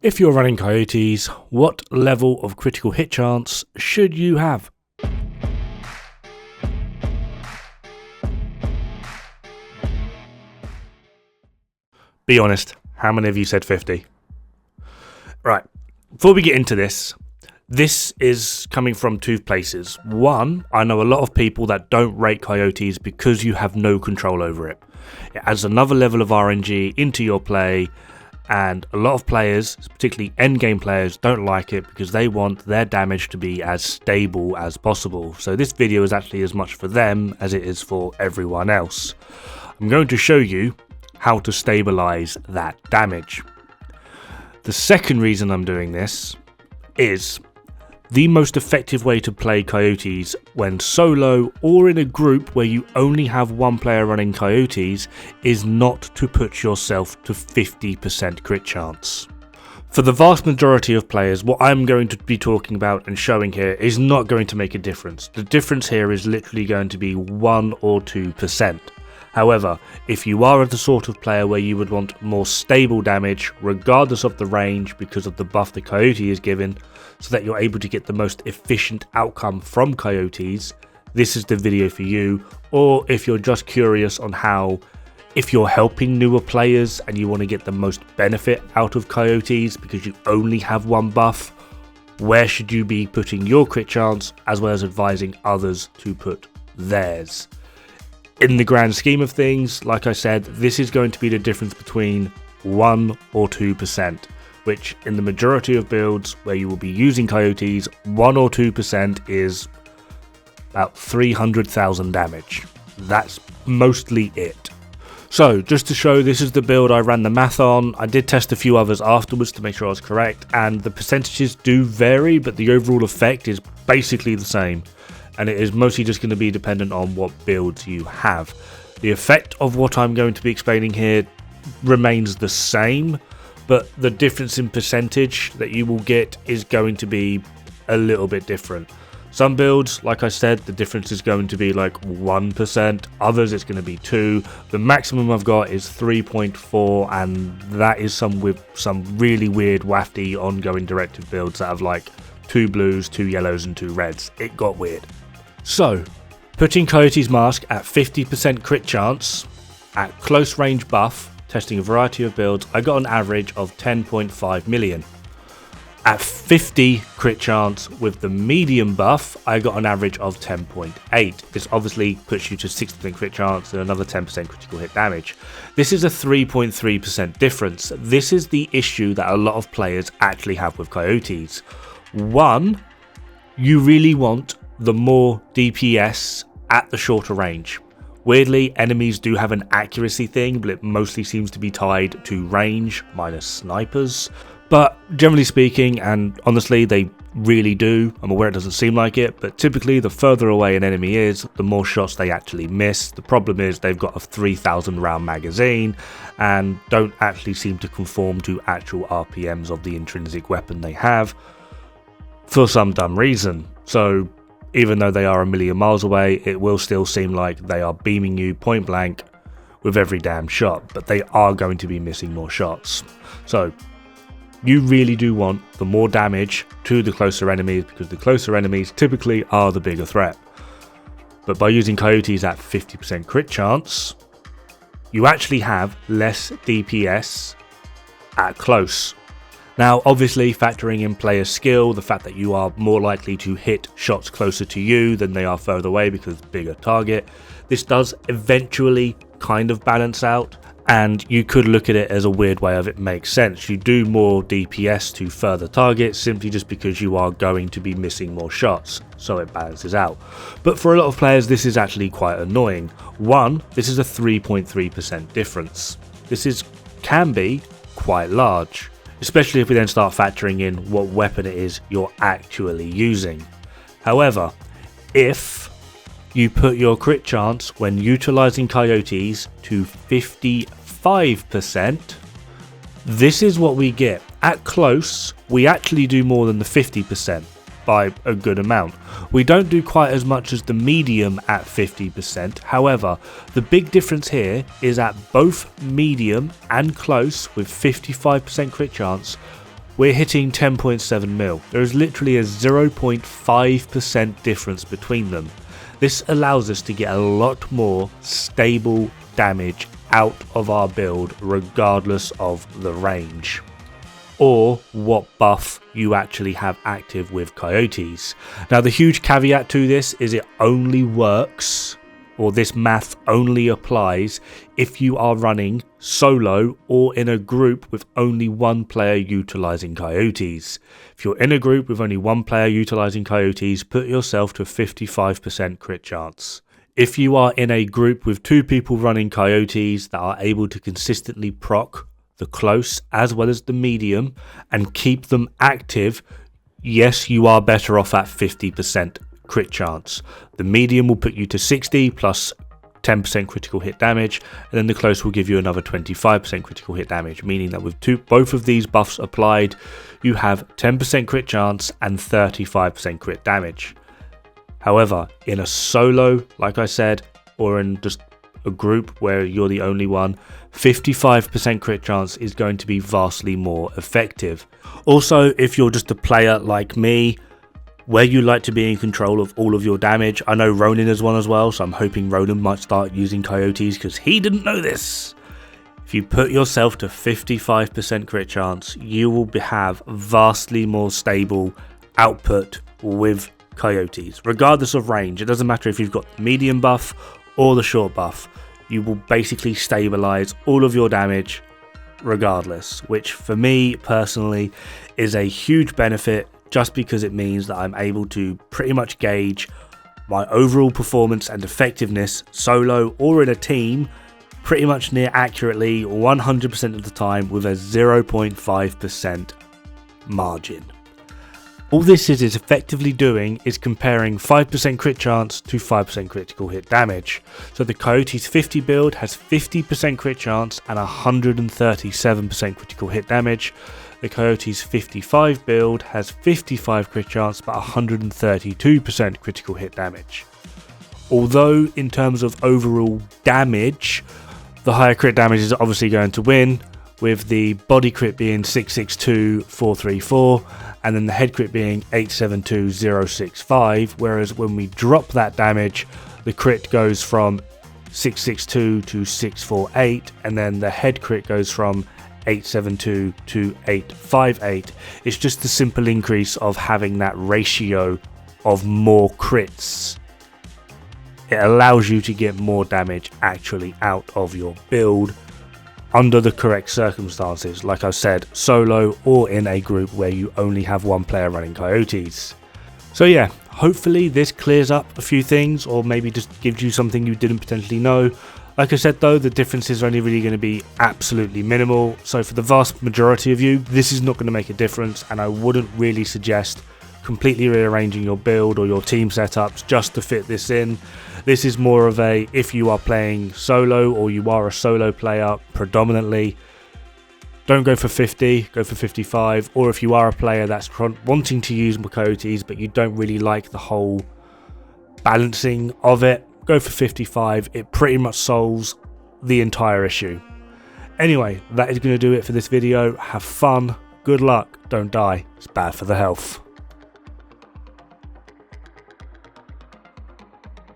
If you're running Coyotes, what level of critical hit chance should you have? Be honest, how many of you said 50? Right, before we get into this is coming from two places. One, I know a lot of people that don't rate Coyotes because you have no control over it. It adds another level of RNG into your play, and a lot of players, particularly endgame players, don't like it because they want their damage to be as stable as possible. So this video is actually as much for them as it is for everyone else. I'm going to show you how to stabilize that damage. The second reason I'm doing this is the most effective way to play Coyotes when solo or in a group where you only have one player running Coyotes is not to put yourself to 50% crit chance. For the vast majority of players, what I'm going to be talking about and showing here is not going to make a difference. The difference here is literally going to be 1 or 2%. However, if you are the sort of player where you would want more stable damage regardless of the range because of the buff the Coyote is given, so that you're able to get the most efficient outcome from Coyotes, this is the video for you. Or if you're just curious on how, if you're helping newer players and you want to get the most benefit out of Coyotes because you only have one buff, where should you be putting your crit chance, as well as advising others to put theirs. In the grand scheme of things, like I said, this is going to be the difference between 1 or 2%, which in the majority of builds where you will be using Coyotes, 1 or 2% is about 300,000 damage. That's mostly it. So just to show, this is the build I ran the math on. I did test a few others afterwards to make sure I was correct, and the percentages do vary, but the overall effect is basically the same. And it is mostly just going to be dependent on what builds you have. The effect of what I'm going to be explaining here remains the same, but the difference in percentage that you will get is going to be a little bit different. Some builds, like I said, the difference is going to be like 1%, others it's going to be 2%. The maximum I've got is 3.4, and that is some with some really weird wafty ongoing directive builds that have like 2 blues, 2 yellows and 2 reds. It got weird. So, putting Coyote's Mask at 50% crit chance, at close range buff, testing a variety of builds, I got an average of 10.5 million. At 50 crit chance with the medium buff, I got an average of 10.8. This obviously puts you to 60% crit chance and another 10% critical hit damage. This is a 3.3% difference. This is the issue that a lot of players actually have with Coyotes. One, you really want the more DPS at the shorter range. Weirdly, enemies do have an accuracy thing, but it mostly seems to be tied to range minus snipers. But generally speaking, and honestly they really do, I'm aware it doesn't seem like it, but typically the further away an enemy is, the more shots they actually miss. The problem is they've got a 3,000 round magazine and don't actually seem to conform to actual RPMs of the intrinsic weapon they have for some dumb reason. So even though they are a million miles away, it will still seem like they are beaming you point blank with every damn shot, but they are going to be missing more shots. So you really do want the more damage to the closer enemies, because the closer enemies typically are the bigger threat. But by using Coyotes at 50% crit chance, you actually have less DPS at close. Now, obviously, factoring in player skill, the fact that you are more likely to hit shots closer to you than they are further away because bigger target, this does eventually kind of balance out, and you could look at it as a weird way of it makes sense. You do more DPS to further targets simply just because you are going to be missing more shots, so it balances out. But for a lot of players, this is actually quite annoying. One, this is a 3.3% difference. This can be quite large, especially if we then start factoring in what weapon it is you're actually using. However, if you put your crit chance when utilizing Coyotes to 55%, this is what we get. At close, we actually do more than the 50% by a good amount. We don't do quite as much as the medium at 50%. However, the big difference here is at both medium and close with 55% crit chance, we're hitting 10.7 mil. There is literally a 0.5% difference between them. This allows us to get a lot more stable damage out of our build regardless of the range or what buff you actually have active with Coyotes. Now the huge caveat to this is it only works, or this math only applies, if you are running solo or in a group with only one player utilising Coyotes. If you're in a group with only one player utilising Coyotes, put yourself to a 55% crit chance. If you are in a group with two people running Coyotes that are able to consistently proc the close as well as the medium and keep them active, yes, you are better off at 50% crit chance. The medium will put you to 60 plus 10% critical hit damage, and then the close will give you another 25% critical hit damage, meaning that with both of these buffs applied, you have 10% crit chance and 35% crit damage. However, in a solo, like I said, or in just a group where you're the only one, 55% crit chance is going to be vastly more effective. Also, if you're just a player like me, where you like to be in control of all of your damage, I know Ronan is one as well, so I'm hoping Ronan might start using Coyotes because he didn't know this. If you put yourself to 55% crit chance, you will have vastly more stable output with Coyotes, regardless of range. It doesn't matter if you've got the medium buff or the short buff, you will basically stabilize all of your damage regardless, which for me personally is a huge benefit, just because it means that I'm able to pretty much gauge my overall performance and effectiveness solo or in a team pretty much near accurately 100% of the time with a 0.5% margin. All this is effectively doing is comparing 5% crit chance to 5% critical hit damage. So the Coyotes 50 build has 50% crit chance and 137% critical hit damage. The Coyotes 55 build has 55 crit chance but 132% critical hit damage. Although in terms of overall damage, the higher crit damage is obviously going to win, with the body crit being 662,434 and then the head crit being 872,065, whereas when we drop that damage, the crit goes from 662 to 648 and then the head crit goes from 872 to 858. It's just the simple increase of having that ratio of more crits. It allows you to get more damage actually out of your build under the correct circumstances, like I said, solo or in a group where you only have one player running Coyotes. So yeah, hopefully this clears up a few things, or maybe just gives you something you didn't potentially know. Like I said though, the differences are only really going to be absolutely minimal, so for the vast majority of you, this is not going to make a difference, and I wouldn't really suggest completely rearranging your build or your team setups just to fit this in. This is more of a, if you are playing solo or you are a solo player predominantly, don't go for 50, go for 55, or if you are a player that's wanting to use Coyotes but you don't really like the whole balancing of it, go for 55. It pretty much solves the entire issue. Anyway, that is going to do it for this video. Have fun, good luck, don't die, it's bad for the health.